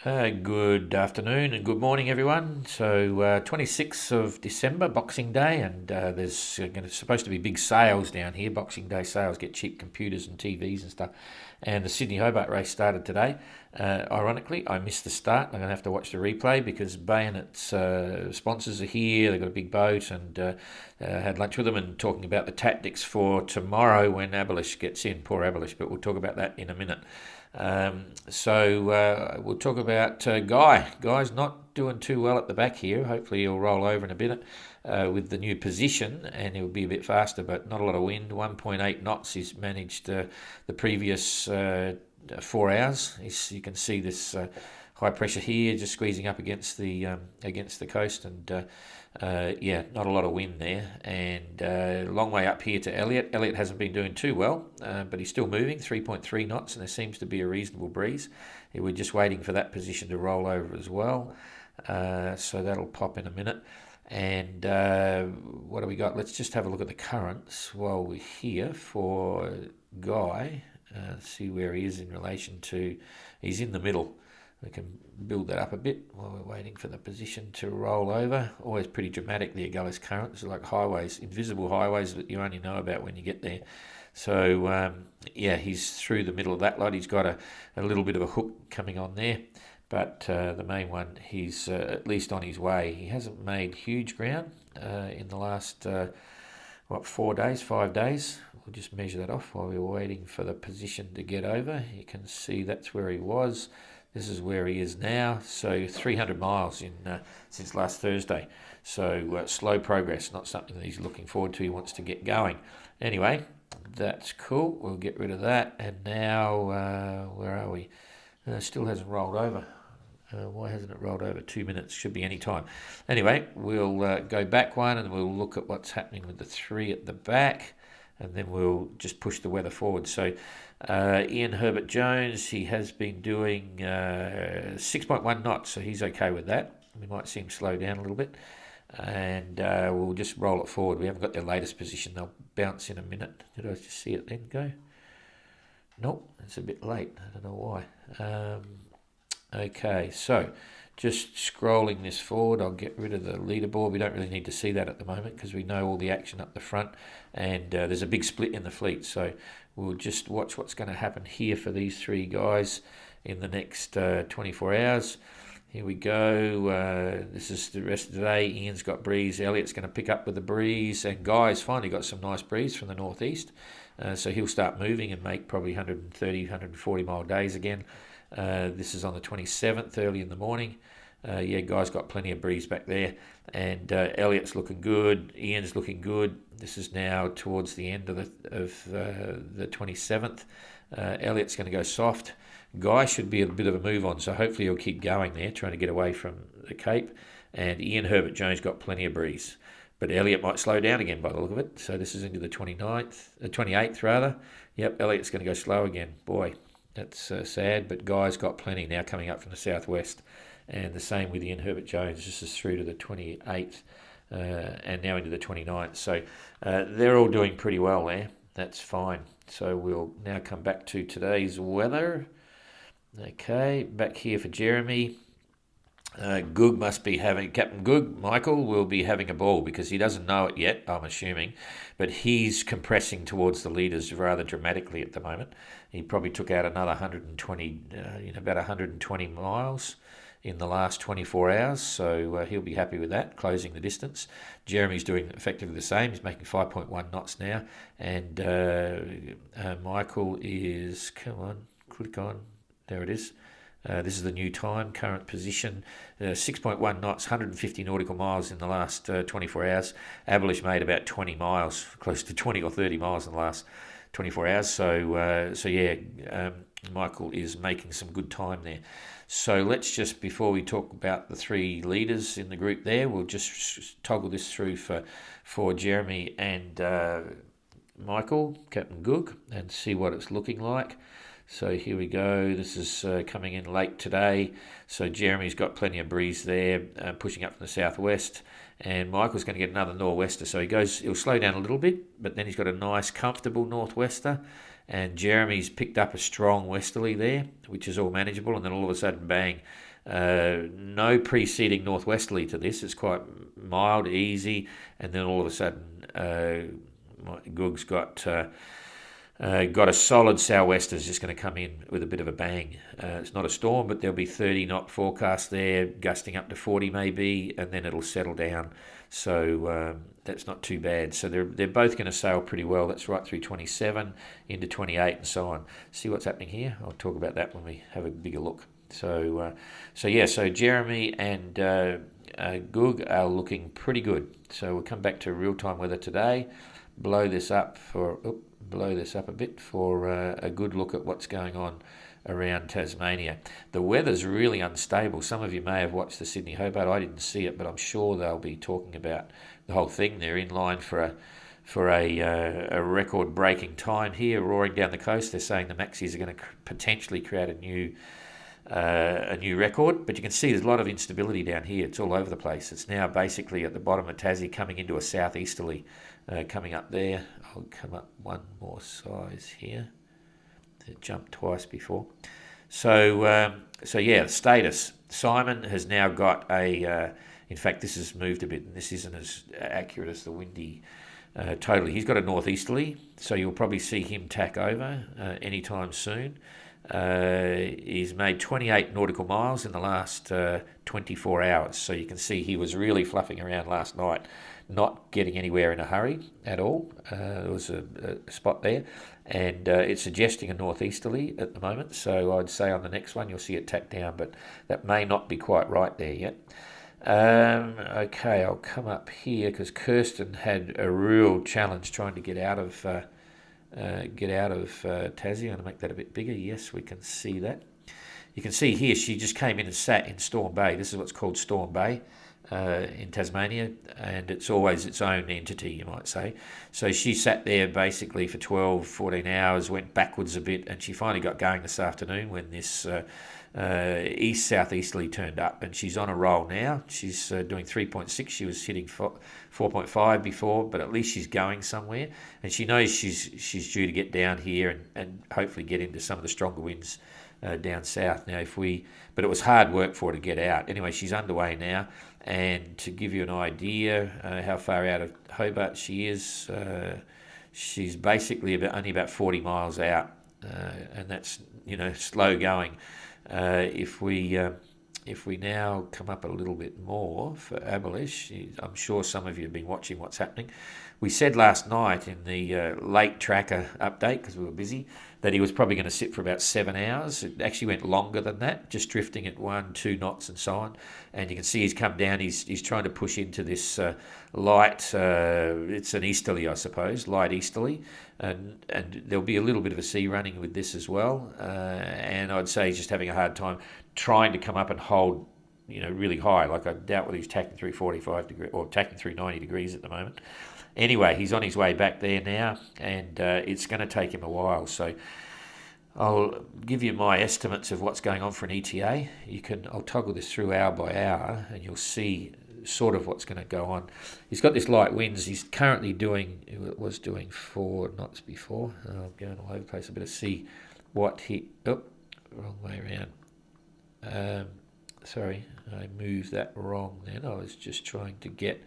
Good afternoon and good morning, everyone. So, 26th of December, Boxing Day, and there's supposed to be big sales down here. Boxing Day sales, get cheap computers and TVs and stuff. And the Sydney Hobart race started today. Ironically, I missed the start. I'm going to have to watch the replay because Bayonet's sponsors are here. They've got a big boat, and had lunch with them and talking about the tactics for tomorrow when Abolish gets in. Poor Abolish, but we'll talk about that in a minute. We'll talk about Guy. Guy's not doing too well at the back here. Hopefully he'll roll over in a bit with the new position and he'll be a bit faster, but not a lot of wind. 1.8 knots he's managed the previous 4 hours. You can see this high pressure here just squeezing up against the coast, and not a lot of wind there, and long way up here to Elliot. Elliot hasn't been doing too well, but he's still moving, 3.3 knots, and there seems to be a reasonable breeze. We're just waiting for that position to roll over as well, so that'll pop in a minute. And what do we got? Let's just have a look at the currents while we're here for Guy. See where he is in relation to. He's in the middle. We can build that up a bit while we're waiting for the position to roll over. Always pretty dramatic, the Abolish currents, like highways, invisible highways that you only know about when you get there. So, he's through the middle of that lot. He's got a little bit of a hook coming on there, but the main one, he's at least on his way. He hasn't made huge ground in the last, 4 days, 5 days. We'll just measure that off while we're waiting for the position to get over. You can see that's where he was. This is where he is now, so 300 miles since last Thursday. So slow progress, not something that he's looking forward to. He wants to get going. Anyway, that's cool. We'll get rid of that. And now, where are we? Still hasn't rolled over. Why hasn't it rolled over? 2 minutes, should be any time. Anyway, we'll go back one and we'll look at what's happening with the 3 at the back, and then we'll just push the weather forward. So Ian Herbert Jones, he has been doing 6.1 knots, so he's okay with that. We might see him slow down a little bit, and we'll just roll it forward. We haven't got their latest position. They'll bounce in a minute. Did I just see it then go? Nope, it's a bit late. I don't know why. Okay, so just scrolling this forward, I'll get rid of the leaderboard. We don't really need to see that at the moment because we know all the action up the front, and there's a big split in the fleet. So we'll just watch what's going to happen here for these 3 guys in the next 24 hours. Here we go. This is the rest of the day. Ian's got breeze. Elliot's going to pick up with the breeze, and Guy's finally got some nice breeze from the northeast. So he'll start moving and make probably 130, 140 mile days again. This is on the 27th, early in the morning. Guy's got plenty of breeze back there, and Elliot's looking good. Ian's looking good. This is now towards the end of the 27th. Elliot's going to go soft. Guy should be a bit of a move on, so hopefully he'll keep going there, trying to get away from the Cape. And Ian Herbert Jones got plenty of breeze, but Elliot might slow down again by the look of it. So this is into the 28th rather. Yep, Elliot's going to go slow again. Boy, that's sad, but Guy's got plenty now coming up from the southwest. And the same with Ian Herbert Jones. This is through to the 28th and now into the 29th. So they're all doing pretty well there. That's fine. So we'll now come back to today's weather. Okay, back here for Jeremy. Goog must be having, Captain Goog, Michael, will be having a ball because he doesn't know it yet, I'm assuming, but he's compressing towards the leaders rather dramatically at the moment. He probably took out another 120, about 120 miles in the last 24 hours, so he'll be happy with that, closing the distance. Jeremy's doing effectively the same. He's making 5.1 knots now, and Michael is, come on, click on, there it is. This is the new time, current position, 6.1 knots, 150 nautical miles in the last 24 hours. Abolish made about 20 miles, close to 20 or 30 miles in the last 24 hours. So Michael is making some good time there. So let's just, before we talk about the 3 leaders in the group there, we'll just toggle this through for Jeremy and Michael, Captain Goog, and see what it's looking like. So here we go. This is coming in late today. So Jeremy's got plenty of breeze there, pushing up from the southwest. And Michael's going to get another nor'wester. So he'll slow down a little bit, but then he's got a nice, comfortable northwester. And Jeremy's picked up a strong westerly there, which is all manageable. And then all of a sudden, bang, No preceding northwesterly to this. It's quite mild, easy, and then all of a sudden, Goog's got a solid sou'wester just going to come in with a bit of a bang. It's not a storm, but there'll be 30 knot forecast there, gusting up to 40 maybe, and then it'll settle down. So that's not too bad. So they're both going to sail pretty well. That's right through 27 into 28 and so on. See what's happening here? I'll talk about that when we have a bigger look. So Jeremy and Goog are looking pretty good. So we'll come back to real-time weather today. Blow this up a bit for a good look at what's going on around Tasmania. The weather's really unstable. Some of you may have watched the Sydney Hobart. I didn't see it, but I'm sure they'll be talking about the whole thing. They're in line for a record-breaking time here, roaring down the coast. They're saying the maxis are going to potentially create a new record, but you can see there's a lot of instability down here. It's all over the place. It's now basically at the bottom of Tassie, coming into a southeasterly, coming up there. I'll come up one more size here. It jumped twice before. So yeah, status. Simon has now got in fact, this has moved a bit, and this isn't as accurate as the windy totally. He's got a northeasterly, so you'll probably see him tack over anytime soon. He's made 28 nautical miles in the last 24 hours, so you can see he was really fluffing around last night, not getting anywhere in a hurry at all. There was a spot there, and it's suggesting a northeasterly at the moment, so I'd say on the next one you'll see it tack down, but that may not be quite right there yet. Okay, I'll come up here because Kirsten had a real challenge trying to get out of Tassie. I'm going to make that a bit bigger. Yes, we can see that. You can see here she just came in and sat in Storm Bay. This is what's called Storm Bay in Tasmania, and it's always its own entity, you might say. So she sat there basically for 12, 14 hours, went backwards a bit, and she finally got going this afternoon when this east-southeasterly turned up, and she's on a roll now. She's doing 3.6. She was hitting 4.5 before, but at least she's going somewhere, and she knows she's due to get down here and hopefully get into some of the stronger winds down south. Now, but it was hard work for her to get out. Anyway, she's underway now, and to give you an idea how far out of Hobart she is, she's basically only about 40 miles out, and that's slow going. If we now come up a little bit more for Abolish, I'm sure some of you have been watching what's happening. We said last night in the late tracker update, because we were busy, that he was probably going to sit for about 7 hours. It actually went longer than that, just drifting at 1-2 knots and so on. And you can see he's come down. He's trying to push into this light. It's an easterly, I suppose, light easterly, and there'll be a little bit of a sea running with this as well. And I'd say he's just having a hard time trying to come up and hold, really high. Like I doubt whether he's tacking through 45 degrees or tacking through 90 degrees at the moment. Anyway, he's on his way back there now, and it's going to take him a while. So I'll give you my estimates of what's going on for an ETA. I'll toggle this through hour by hour, and you'll see sort of what's going to go on. He's got this light winds. He's currently was doing 4 knots before. I'm going all over the place. I better see what wrong way around. Sorry, I moved that wrong then. I was just trying to get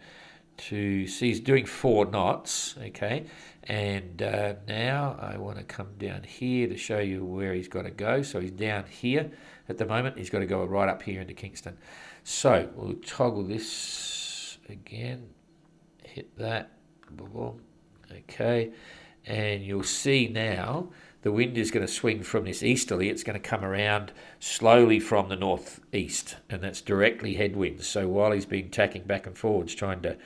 to see he's doing 4 knots, okay, and now I want to come down here to show you where he's got to go. So he's down here at the moment. He's got to go right up here into Kingston. So we'll toggle this again, hit that, boom, okay, and you'll see now the wind is going to swing from this easterly. It's going to come around slowly from the northeast, and that's directly headwinds. So while he's been tacking back and forwards, trying to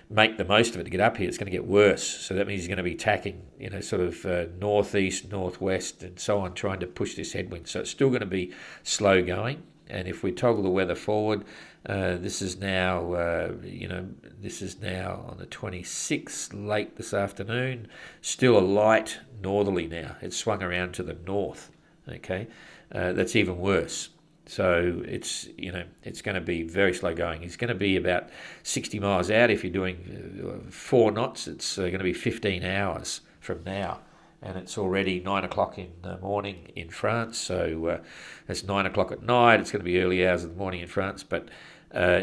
make the most of it to get up here, it's going to get worse. So that means he's going to be tacking, sort of northeast, northwest, and so on, trying to push this headwind. So it's still going to be slow going. And if we toggle the weather forward, this is now on the 26th, late this afternoon. Still a light northerly now. It's swung around to the north. Okay, that's even worse. So it's going to be very slow going. It's going to be about 60 miles out. If you're doing 4 knots, it's going to be 15 hours from now. and it's already 9 o'clock in the morning in France. So it's 9 o'clock at night. It's going to be early hours of the morning in France, but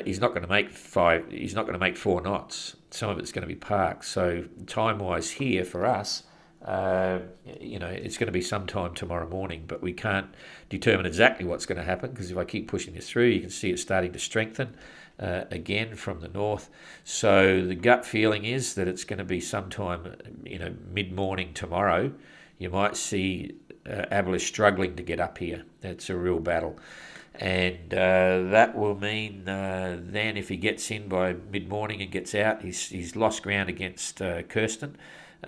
he's not going to make five. He's not going to make 4 knots. Some of it's going to be parked. So time-wise here for us, it's going to be sometime tomorrow morning, but we can't determine exactly what's going to happen, because if I keep pushing this through, you can see it's starting to strengthen again from the north. So the gut feeling is that it's going to be sometime, mid-morning tomorrow. You might see Abolish struggling to get up here. That's a real battle. And that will mean then if he gets in by mid-morning and gets out, he's lost ground against Kirsten.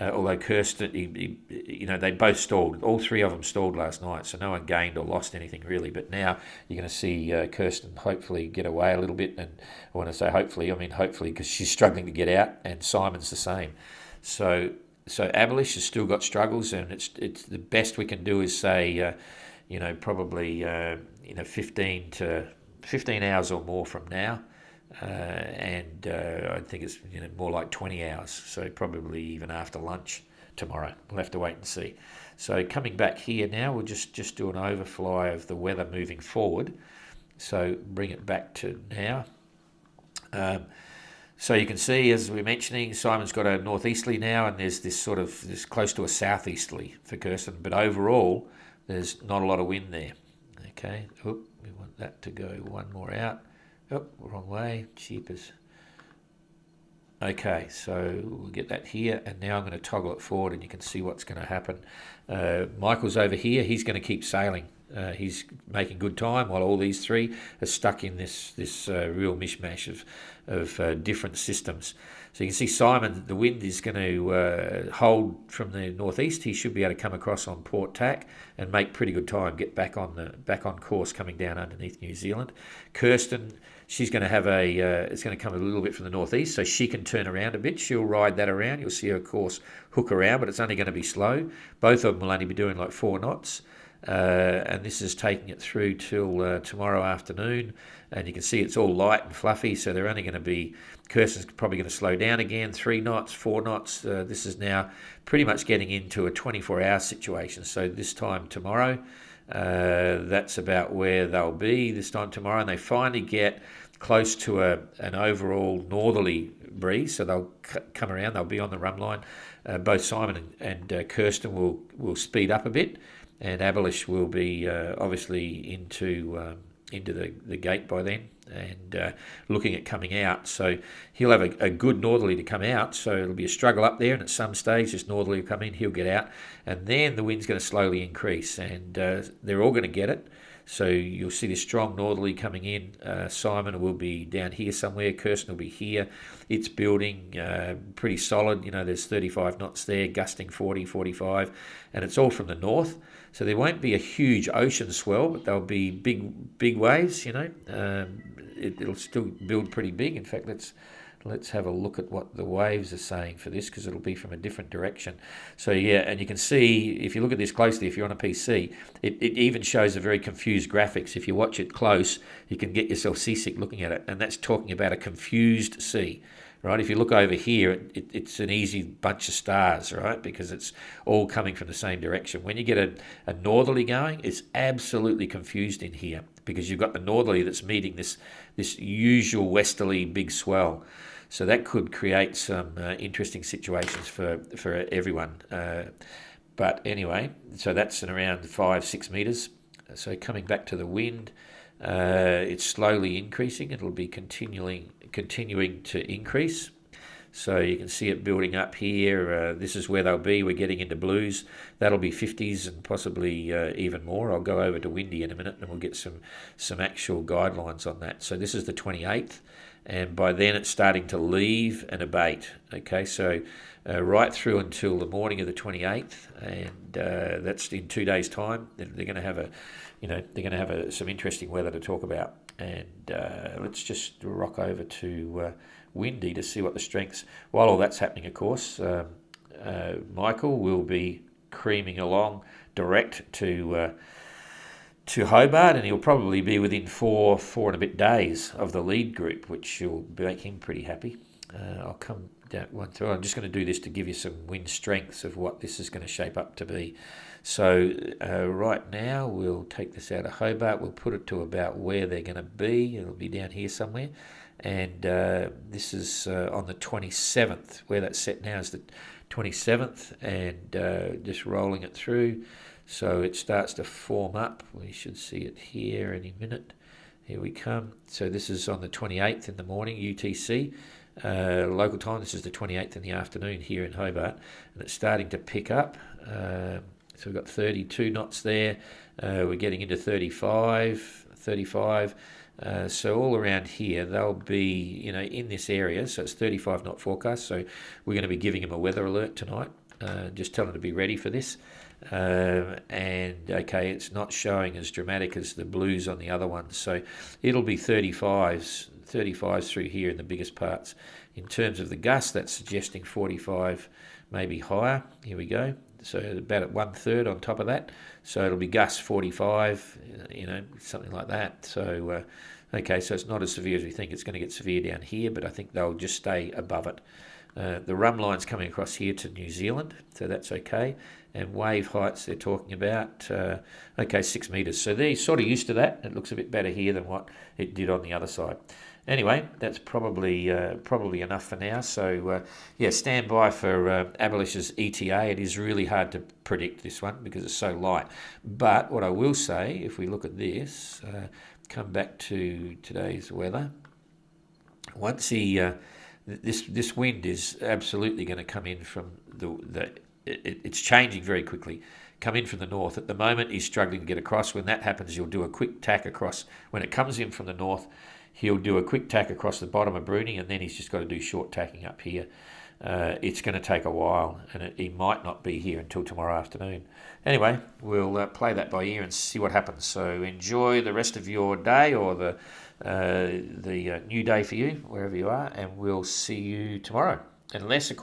Although Kirsten, they both stalled. All 3 of them stalled last night, so no one gained or lost anything really. But now you're going to see Kirsten hopefully get away a little bit. And when I say hopefully, I mean hopefully, because she's struggling to get out, and Simon's the same. So Abolish has still got struggles, and it's the best we can do is say, probably 15 hours or more from now. I think it's more like 20 hours, so probably even after lunch tomorrow. We'll have to wait and see. So coming back here now, we'll just do an overfly of the weather moving forward. So bring it back to now. So you can see, as we were mentioning, Simon's got a northeasterly now, and there's this close to a southeasterly for Kirsten, but overall there's not a lot of wind there. Okay, we want that to go one more out. Oh, wrong way, cheapers. Okay, so we'll get that here, and now I'm going to toggle it forward, and you can see what's going to happen. Michael's over here. He's going to keep sailing. He's making good time, while all these 3 are stuck in this real mishmash of different systems. So you can see Simon, the wind is going to hold from the northeast. He should be able to come across on port tack and make pretty good time, get back on course coming down underneath New Zealand. Kirsten, she's going to have it's going to come a little bit from the northeast, so she can turn around a bit. She'll ride that around. You'll see her course hook around, but it's only going to be slow. Both of them will only be doing like 4 knots. And this is taking it through till tomorrow afternoon, and you can see it's all light and fluffy, so they're only going to be, Kirsten's probably going to slow down again, 3 knots, 4 knots. This is now pretty much getting into a 24-hour situation. So this time tomorrow, that's about where they'll be this time tomorrow, and they finally get close to an overall northerly breeze, so they'll come around, they'll be on the run line. Both Simon and Kirsten will speed up a bit, and Abolish will be obviously into the gate by then, and looking at coming out. So he'll have a good northerly to come out, so it'll be a struggle up there, and at some stage this northerly will come in, he'll get out, and then the wind's going to slowly increase, and they're all going to get it. So you'll see this strong northerly coming in. Simon will be down here somewhere. Kirsten will be here. It's building pretty solid. There's 35 knots there, gusting 40, 45, and it's all from the north. So there won't be a huge ocean swell, but there'll be big waves. It'll still build pretty big. In fact, let's have a look at what the waves are saying for this, because it'll be from a different direction. So yeah, and you can see, if you look at this closely, if you're on a PC, it even shows a very confused graphics. If you watch it close, you can get yourself seasick looking at it, and that's talking about a confused sea. Right, if you look over here, it's an easy bunch of stars, right? Because it's all coming from the same direction. When you get a northerly going, it's absolutely confused in here, because you've got the northerly that's meeting this usual westerly big swell. So that could create some interesting situations for everyone. But anyway, so that's in around 5-6 metres. So coming back to the wind, it's slowly increasing. It'll be continuing to increase. So you can see it building up here. This is where they'll be. We're getting into blues. That'll be 50s and possibly even more. I'll go over to windy in a minute, and we'll get some actual guidelines on that. So this is the 28th, and by then it's starting to leave and abate. Okay, so right through until the morning of the 28th, and that's in 2 days' time. They're going to have some interesting weather to talk about. And let's just rock over to windy to see what the strengths. While all that's happening, of course, Michael will be creaming along direct to Hobart, and he'll probably be within four and a bit days of the lead group, which will make him pretty happy. I'll come down one through. I'm just going to do this to give you some wind strengths of what this is going to shape up to be. So right now we'll take this out of Hobart. We'll put it to about where they're going to be. It'll be down here somewhere. And this is on the 27th. Where that's set now is the 27th, and just rolling it through. So it starts to form up. We should see it here any minute. Here we come. So this is on the 28th in the morning, UTC. Local time, this is the 28th in the afternoon here in Hobart. And it's starting to pick up. So we've got 32 knots there. We're getting into 35. So all around here, they'll be, in this area. So it's 35 knot forecast. So we're going to be giving them a weather alert tonight. Just tell them to be ready for this. And okay, it's not showing as dramatic as the blues on the other ones. So it'll be 35s through here in the biggest parts. In terms of the gust, that's suggesting 45, maybe higher. Here we go. So about at 1/3 on top of that. So it'll be gust 45, something like that. So, okay, so it's not as severe as we think. It's going to get severe down here, but I think they'll just stay above it. The rum line's coming across here to New Zealand, so that's okay. And wave heights they're talking about, 6 metres. So they're sort of used to that. It looks a bit better here than what it did on the other side. Anyway, that's probably enough for now. So, stand by for Abolish's ETA. It is really hard to predict this one because it's so light. But what I will say, if we look at this, come back to today's weather. Once this wind is absolutely going to come in from it's changing very quickly. Come in from the north. At the moment, he's struggling to get across. When that happens, you'll do a quick tack across. When it comes in from the north, he'll do a quick tack across the bottom of Bruning, and then he's just got to do short tacking up here. It's going to take a while, and he might not be here until tomorrow afternoon. Anyway, we'll play that by ear and see what happens. So enjoy the rest of your day, or the new day for you, wherever you are, and we'll see you tomorrow. Unless, of course,